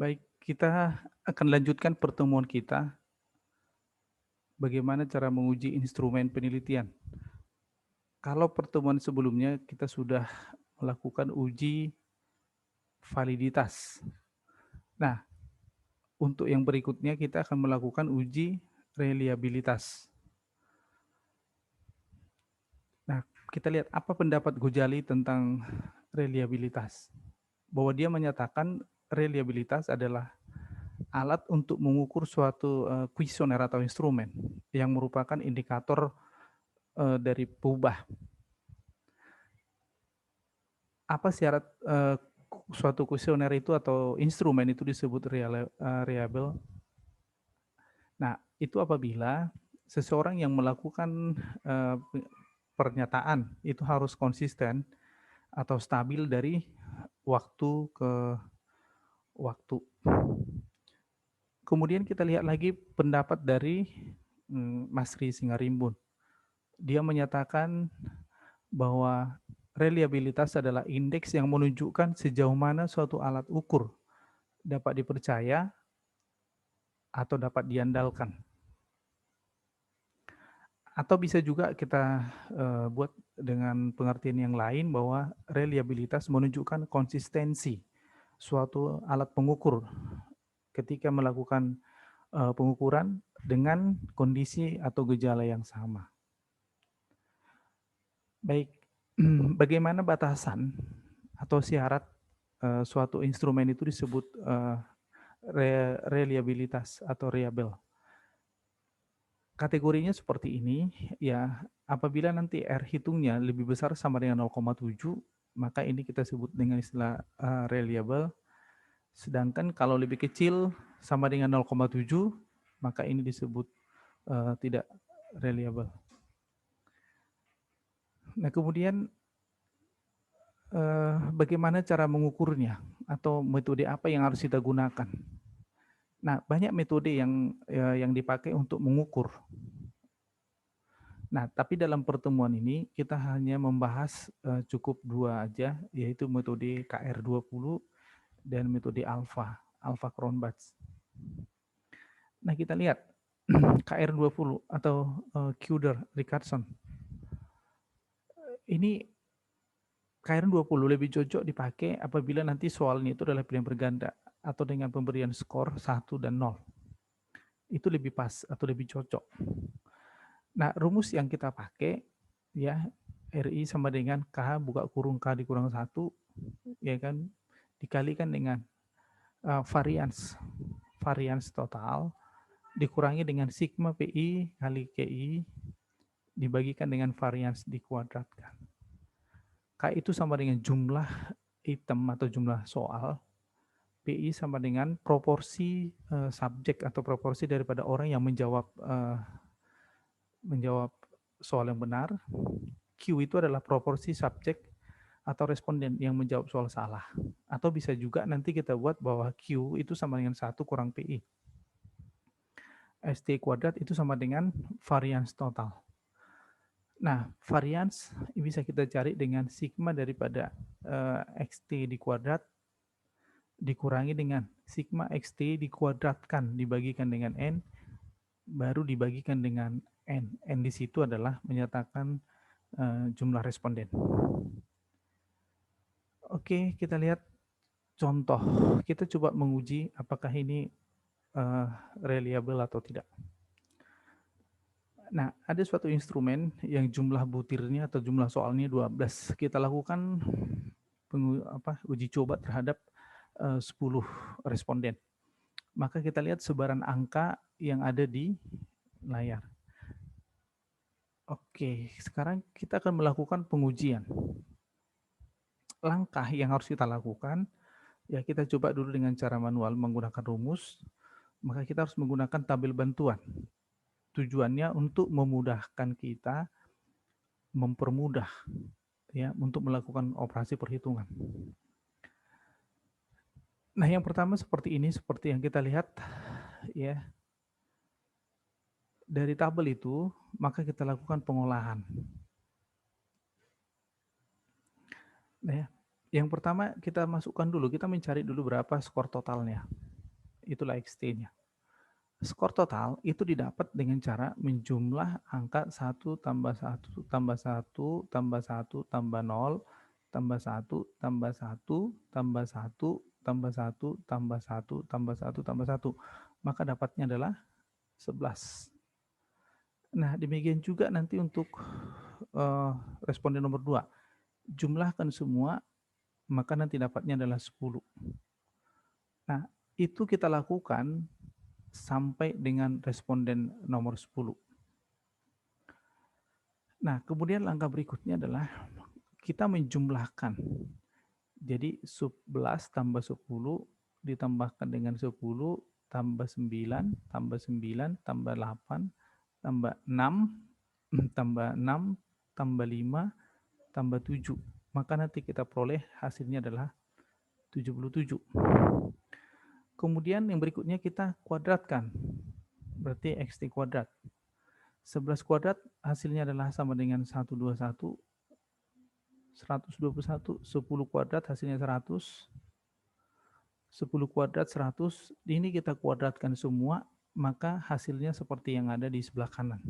Baik, kita akan lanjutkan pertemuan kita, bagaimana cara menguji instrumen penelitian. Kalau pertemuan sebelumnya kita sudah melakukan uji validitas. Nah, untuk yang berikutnya kita akan melakukan uji reliabilitas. Nah, kita lihat apa pendapat Ghazali tentang reliabilitas. Bahwa dia menyatakan reliabilitas adalah alat untuk mengukur suatu kuesioner atau instrumen yang merupakan indikator dari perubahan. Apa syarat, suatu kuesioner itu atau instrumen itu disebut reliable? Nah, itu apabila seseorang yang melakukan, pernyataan itu harus konsisten atau stabil dari waktu ke waktu. Kemudian kita lihat lagi pendapat dari, Mas Ri Singarimbun. Dia menyatakan bahwa reliabilitas adalah indeks yang menunjukkan sejauh mana suatu alat ukur dapat dipercaya atau dapat diandalkan. Atau bisa juga kita, buat dengan pengertian yang lain bahwa reliabilitas menunjukkan konsistensi suatu alat pengukur ketika melakukan, pengukuran dengan kondisi atau gejala yang sama. Baik, bagaimana batasan atau syarat, suatu instrumen itu disebut, reliabilitas atau reliable? Kategorinya seperti ini, ya apabila nanti R hitungnya lebih besar sama dengan 0,7, maka ini kita sebut dengan istilah, reliable, sedangkan kalau lebih kecil sama dengan 0,7, maka ini disebut, tidak reliable. Nah kemudian, bagaimana cara mengukurnya atau metode apa yang harus kita gunakan? Nah banyak metode yang dipakai untuk mengukur. Nah, tapi dalam pertemuan ini kita hanya membahas, cukup 2 aja, yaitu metode KR20 dan metode Alpha Cronbach. Nah, kita lihat KR20 atau, Kuder-Richardson. Ini KR20 lebih cocok dipakai apabila nanti soalnya itu adalah pilihan berganda atau dengan pemberian skor 1 dan 0. Itu lebih pas atau lebih cocok. Nah, rumus yang kita pakai ya RI sama dengan K buka kurung K dikurang 1 ya kan dikalikan dengan varians total dikurangi dengan sigma PI kali KI dibagikan dengan varians dikuadratkan. K itu sama dengan jumlah item atau jumlah soal. PI sama dengan proporsi subjek atau proporsi daripada orang yang menjawab soal yang benar. Q itu adalah proporsi subjek atau responden yang menjawab soal salah. Atau bisa juga nanti kita buat bahwa Q itu sama dengan 1 kurang PI. ST kuadrat itu sama dengan varians total. Nah, varians bisa kita cari dengan sigma daripada XT dikuadrat dikurangi dengan sigma XT dikuadratkan dibagikan dengan N, baru dibagikan dengan N. N di situ adalah menyatakan jumlah responden. Oke, kita lihat contoh. Kita coba menguji apakah ini reliable atau tidak. Nah, ada suatu instrumen yang jumlah butirnya atau jumlah soalnya 12. Kita lakukan uji coba terhadap 10 responden. Maka kita lihat sebaran angka yang ada di layar. Oke, sekarang kita akan melakukan pengujian. Langkah yang harus kita lakukan, ya kita coba dulu dengan cara manual menggunakan rumus, maka kita harus menggunakan tabel bantuan. Tujuannya untuk memudahkan kita, mempermudah ya untuk melakukan operasi perhitungan. Nah, yang pertama seperti ini, seperti yang kita lihat ya. Dari tabel itu, maka kita lakukan pengolahan. Nah, ya. Yang pertama kita masukkan dulu, kita mencari dulu berapa skor totalnya. itulah XT-nya. Skor total itu didapat dengan cara menjumlah angka 1 tambah 1 tambah 1 tambah 1 tambah 0 tambah 1 tambah 1 tambah 1 tambah 1 tambah 1 tambah 1 tambah 1. Maka dapatnya adalah 11. Nah, demikian juga nanti untuk responden nomor 2. Jumlahkan semua, maka nanti dapatnya adalah 10. Nah, itu kita lakukan sampai dengan responden nomor 10. Nah, kemudian langkah berikutnya adalah kita menjumlahkan. Jadi 11 tambah 10 ditambahkan dengan 10 tambah 9 tambah 9 tambah 8 tambah 6 tambah 6 tambah 5 tambah 7. Maka nanti kita peroleh hasilnya adalah 77. Kemudian yang berikutnya kita kuadratkan. Berarti XT kuadrat. 11 kuadrat hasilnya adalah sama dengan 121. 121. 10 kuadrat hasilnya 100. 10 kuadrat 100. Ini kita kuadratkan semua, maka hasilnya seperti yang ada di sebelah kanan.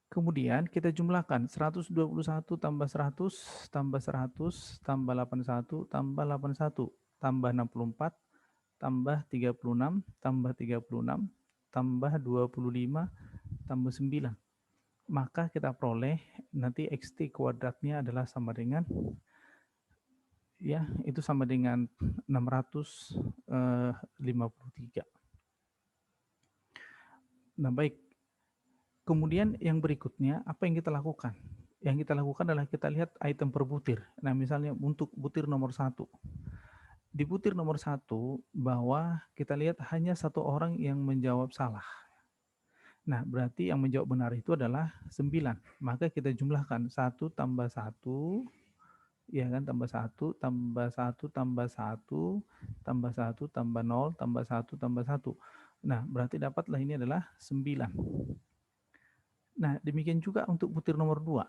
Kemudian kita jumlahkan 121 tambah 100 tambah 100 tambah 81 tambah 81 tambah 64 tambah 36 tambah 36 tambah 25 tambah 9. Maka kita peroleh nanti XT kuadratnya adalah sama dengan ya itu sama dengan 653. Nah, baik. Kemudian yang berikutnya, apa yang kita lakukan? Yang kita lakukan adalah kita lihat item per butir. Nah, misalnya untuk butir nomor 1. Di butir nomor 1, bahwa kita lihat hanya satu orang yang menjawab salah. Nah, berarti yang menjawab benar itu adalah 9. Maka kita jumlahkan 1 tambah 1, ya kan, tambah 1, tambah 1, tambah 1, tambah 1, tambah 0, tambah 1, tambah 1. Nah, berarti dapatlah ini adalah 9. Nah, demikian juga untuk butir nomor 2.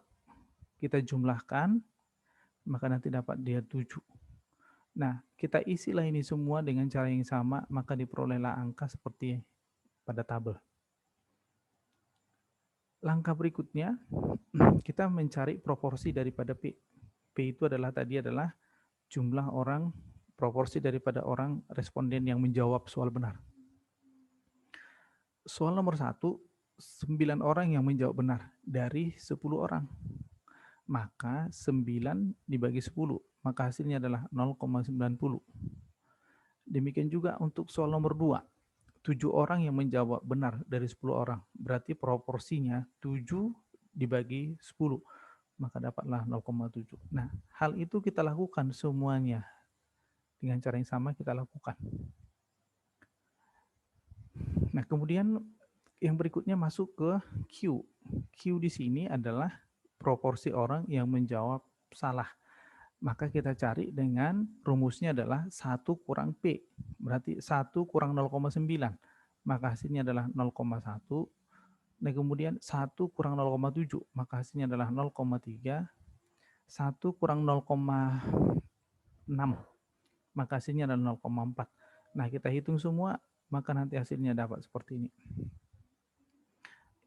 Kita jumlahkan, maka nanti dapat dia 7. Nah, kita isilah ini semua dengan cara yang sama, maka diperolehlah angka seperti pada tabel. Langkah berikutnya, kita mencari proporsi daripada P. P itu adalah jumlah orang, proporsi daripada orang responden yang menjawab soal benar. Soal nomor 1, 9 orang yang menjawab benar dari 10 orang. Maka 9 dibagi 10, maka hasilnya adalah 0,90. Demikian juga untuk soal nomor 2. 7 orang yang menjawab benar dari 10 orang. Berarti proporsinya 7 dibagi 10. Maka dapatlah 0,7. Nah, hal itu kita lakukan semuanya. Dengan cara yang sama kita lakukan. Nah, kemudian yang berikutnya masuk ke Q. Q di sini adalah proporsi orang yang menjawab salah. Maka kita cari dengan rumusnya adalah 1 kurang P. Berarti 1 kurang 0,9. Maka hasilnya adalah 0,1. Nah, kemudian 1 kurang 0,7. Maka hasilnya adalah 0,3. 1 kurang 0,6. Maka hasilnya adalah 0,4. Nah, kita hitung semua, maka nanti hasilnya dapat seperti ini.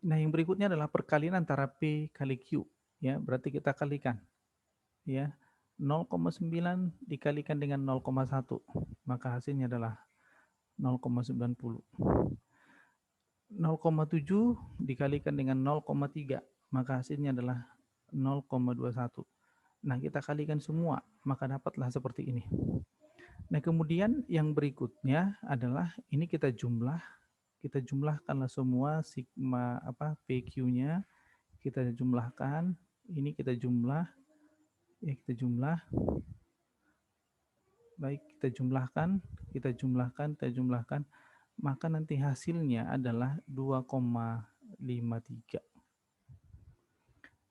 Nah, yang berikutnya adalah perkalian antara P kali Q. Ya, berarti kita kalikan. Ya, 0,9 dikalikan dengan 0,1, maka hasilnya adalah 0,90. 0,7 dikalikan dengan 0,3, maka hasilnya adalah 0,21. Nah, kita kalikan semua, maka dapatlah seperti ini. Nah, kemudian yang berikutnya adalah ini kita jumlahkanlah semua sigma PQ-nya, kita jumlahkan, ini kita jumlah, ya kita jumlah. Baik, kita jumlahkan, maka nanti hasilnya adalah 2,53.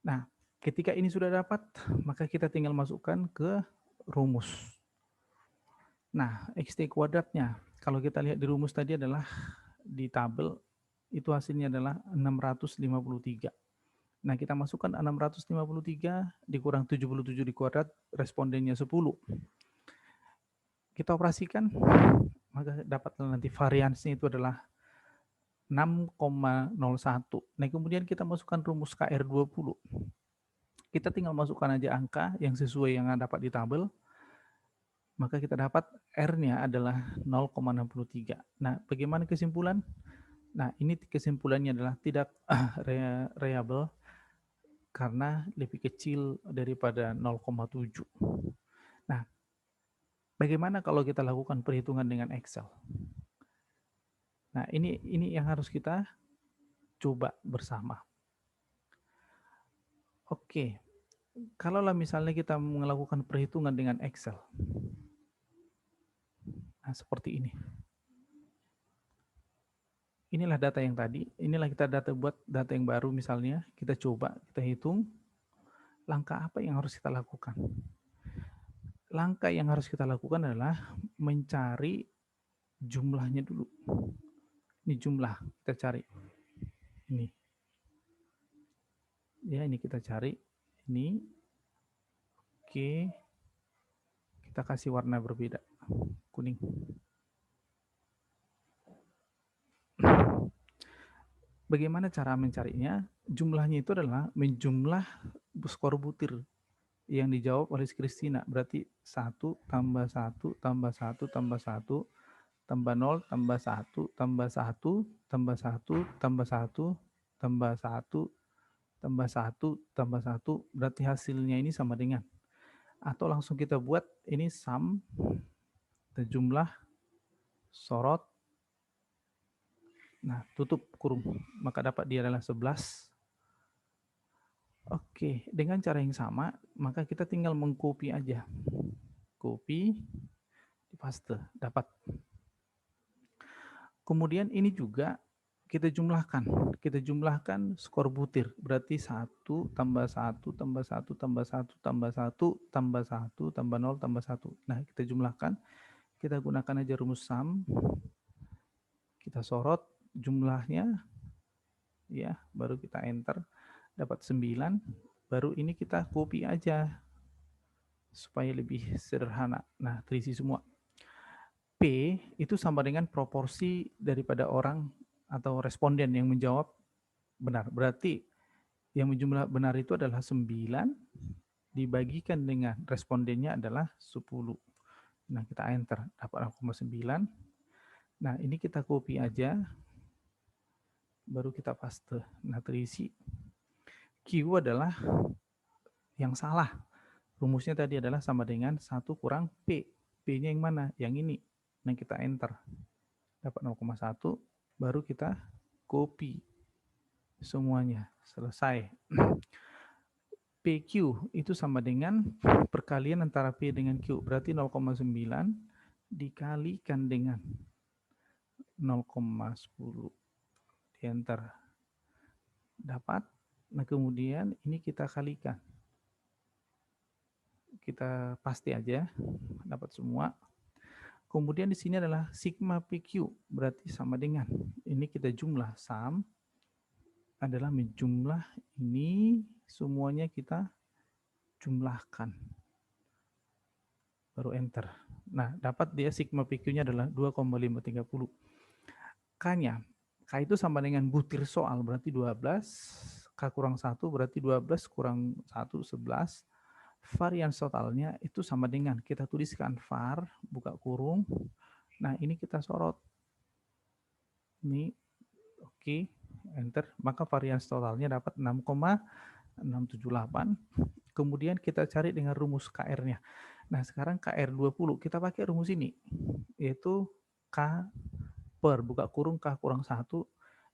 Nah, ketika ini sudah dapat, maka kita tinggal masukkan ke rumus. Nah, XT kuadratnya, kalau kita lihat di rumus tadi adalah di tabel, itu hasilnya adalah 653. Nah, kita masukkan 653 dikurang 77 di kuadrat, respondennya 10. Kita operasikan, maka dapatlah nanti variansnya itu adalah 6,01. Nah, kemudian kita masukkan rumus KR20. Kita tinggal masukkan aja angka yang sesuai yang dapat di tabel, maka kita dapat R-nya adalah 0,63. Nah, bagaimana kesimpulan? Nah, ini kesimpulannya adalah tidak reliable karena lebih kecil daripada 0,7. Nah, bagaimana kalau kita lakukan perhitungan dengan Excel? Nah, ini yang harus kita coba bersama. Oke, kalaulah misalnya kita melakukan perhitungan dengan Excel, nah seperti ini. Inilah data yang tadi, inilah kita buat data yang baru misalnya, kita coba, kita hitung, langkah apa yang harus kita lakukan. Langkah yang harus kita lakukan adalah mencari jumlahnya dulu. Ini jumlah, kita cari. Ini. Ya, ini kita cari. Ini. Oke. Kita kasih warna berbeda. Kuning. Bagaimana cara mencarinya? Jumlahnya itu adalah menjumlah skor butir yang dijawab oleh Kristina. Berarti 1 tambah 1 tambah 1 tambah 1 tambah 0 tambah 1 tambah 1 tambah 1 tambah 1 tambah 1 tambah 1 tambah 1. Berarti hasilnya ini sama dengan. Atau langsung kita buat ini sum jumlah sorot. Nah, tutup kurung. Maka dapat dia adalah 11. Oke, dengan cara yang sama, maka kita tinggal mengcopy aja. Copy, paste, dapat. Kemudian ini juga kita jumlahkan. Kita jumlahkan skor butir. Berarti 1 tambah 1 tambah 1 tambah 1 tambah 1 tambah 1 tambah 0 tambah 1. Nah, kita jumlahkan. Kita gunakan aja rumus sum. Kita sorot jumlahnya. Ya, baru kita enter. Dapat 9. Baru ini kita copy aja. Supaya lebih sederhana. Nah, terisi semua. P itu sama dengan proporsi daripada orang atau responden yang menjawab benar. Berarti yang menjumlah benar itu adalah 9 dibagikan dengan respondennya adalah 10. Nah, kita enter, dapat 0,9. Nah, ini kita copy aja, baru kita paste. Nah, terisi. Q adalah yang salah. Rumusnya tadi adalah sama dengan 1 kurang P. P-nya yang mana? Yang ini. Nah, kita enter. Dapat 0,1, baru kita copy semuanya. Selesai. PQ itu sama dengan perkalian antara P dengan Q. Berarti 0,9 dikalikan dengan 0,10. Di enter. Dapat. Nah, kemudian ini kita kalikan. Kita pasti aja. Dapat semua. Kemudian di sini adalah sigma PQ. Berarti sama dengan. Ini kita jumlah sum. Adalah menjumlah ini semuanya kita jumlahkan. Baru enter. Nah, dapat dia sigma PQ-nya adalah 2,530. K-nya, K itu sama dengan butir soal, berarti 12. K kurang 1 berarti 12 kurang 1, 11. Varians totalnya itu sama dengan, kita tuliskan var, buka kurung. Nah, ini kita sorot. Ini, oke, enter. Maka varians totalnya dapat 6,678. Kemudian kita cari dengan rumus KR-nya. Nah, sekarang KR20, kita pakai rumus ini, yaitu K per, buka kurung, K kurang 1,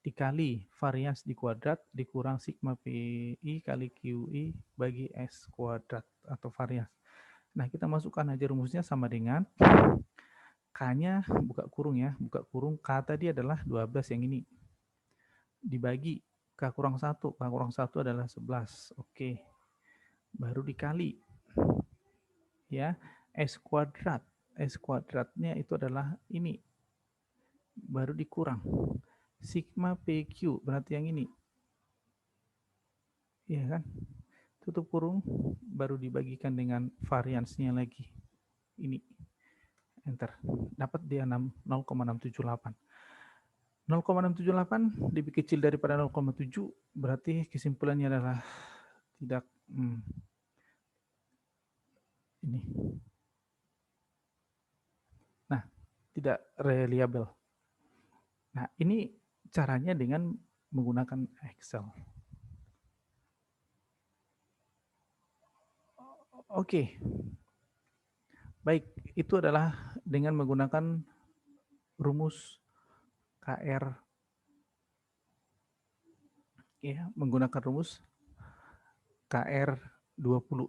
dikali varians di kuadrat, dikurang sigma PI kali QI bagi S kuadrat, atau varians. Nah, kita masukkan aja rumusnya sama dengan K-nya, buka kurung ya, buka kurung, K tadi adalah 12 yang ini. Dibagi K kurang 1, K kurang 1 adalah 11. Oke. Baru dikali. Ya, S kuadrat. S kuadratnya itu adalah ini. Baru dikurang. Sigma PQ, berarti yang ini. Iya kan? Tutup kurung, baru dibagikan dengan variansnya lagi. Ini. enter. Dapat dia 0,678. 0,678 lebih kecil daripada 0,7, berarti kesimpulannya adalah tidak ini. Nah, tidak reliable. Nah, ini caranya dengan menggunakan Excel. Oke. Baik, itu adalah dengan menggunakan rumus KR, ya, menggunakan rumus KR20.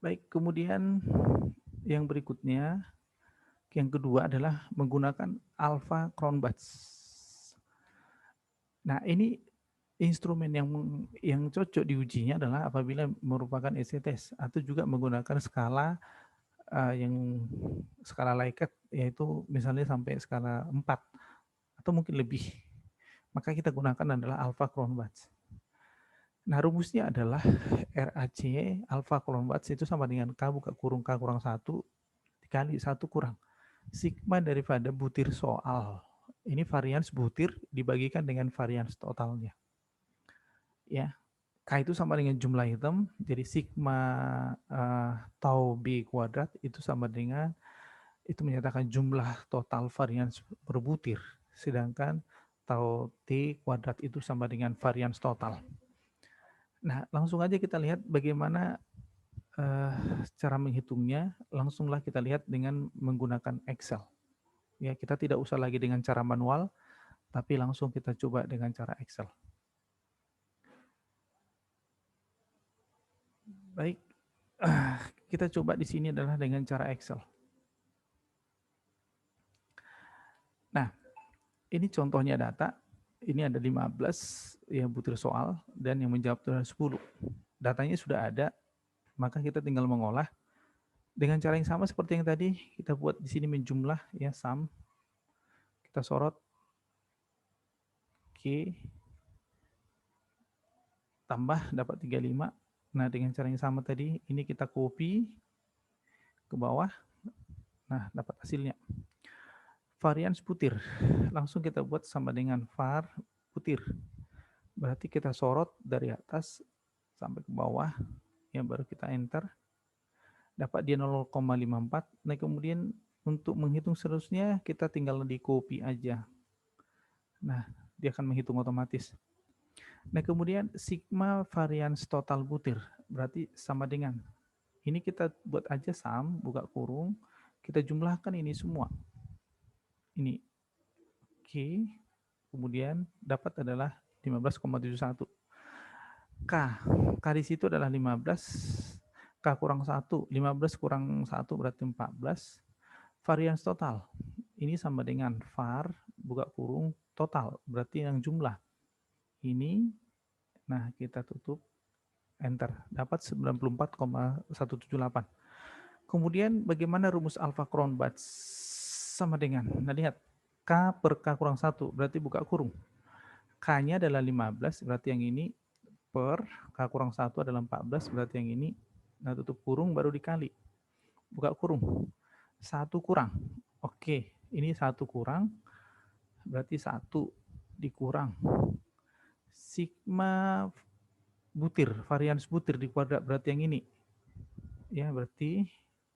Baik, kemudian yang berikutnya, yang kedua adalah menggunakan alpha Cronbachs. Nah, ini instrumen yang cocok diujinya adalah apabila merupakan essay test atau juga menggunakan skala yang skala Likert, yaitu misalnya sampai skala 4 atau mungkin lebih. Maka kita gunakan adalah alpha Cronbachs. Nah, rumusnya adalah RAC alpha Cronbachs itu sama dengan K buka kurung K kurang 1 dikali 1 kurang sigma daripada butir soal. Ini varians butir dibagikan dengan varians totalnya. Ya, K itu sama dengan jumlah item, jadi sigma tau B kuadrat itu sama dengan, itu menyatakan jumlah total varians per butir, sedangkan tau T kuadrat itu sama dengan varians total. Nah, langsung aja kita lihat bagaimana cara menghitungnya. Langsunglah kita lihat dengan menggunakan Excel. Ya, kita tidak usah lagi dengan cara manual, tapi langsung kita coba dengan cara Excel. Baik, kita coba di sini adalah dengan cara Excel. Nah, ini contohnya data. Ini ada 15 yang butir soal dan yang menjawab itu ada 10. Datanya sudah ada, maka kita tinggal mengolah dengan cara yang sama seperti yang tadi. Kita buat di sini menjumlah ya, sum. Kita sorot Q tambah dapat 35. Nah, dengan cara yang sama tadi, ini kita copy ke bawah. Nah, dapat hasilnya. Varians butir. Langsung kita buat sama dengan var butir. Berarti kita sorot dari atas sampai ke bawah, ya, baru kita enter. Dapat dia 0,54. Nah, kemudian untuk menghitung seterusnya, kita tinggal di copy aja. Nah, dia akan menghitung otomatis. Nah, kemudian sigma varians total butir. Berarti sama dengan, ini kita buat aja sum, buka kurung, kita jumlahkan ini semua. Ini, oke, kemudian dapat adalah 15,71. K di situ adalah 15, K kurang 1, 15 kurang 1 berarti 14. Varians total, ini sama dengan var, buka kurung, total, berarti yang jumlah. Ini, nah kita tutup, enter, dapat 94,178. Kemudian bagaimana rumus alpha Cronbachs? Sama dengan, nah lihat, K per K kurang 1, berarti buka kurung. K-nya adalah 15, berarti yang ini, per K kurang 1 adalah 14, berarti yang ini, nah tutup kurung baru dikali. Buka kurung. 1 kurang. Oke, ini 1 kurang, berarti 1 dikurang. Sigma butir, varians butir di kuadrat, berarti yang ini. Ya, berarti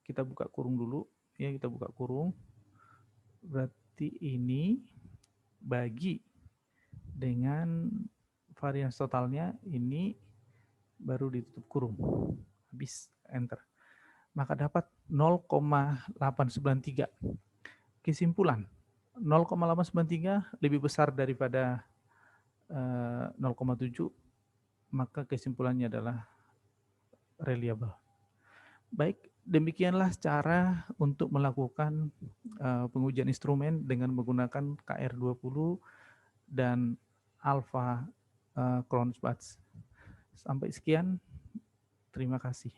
kita buka kurung dulu. Ya, kita buka kurung. Berarti ini bagi dengan varians totalnya, ini baru ditutup kurung. Habis, enter. Maka dapat 0,893. Kesimpulan, 0,893 lebih besar daripada 0,7, maka kesimpulannya adalah reliable. Baik, demikianlah cara untuk melakukan pengujian instrumen dengan menggunakan KR20 dan alpha Cronbachs. Sampai sekian, terima kasih.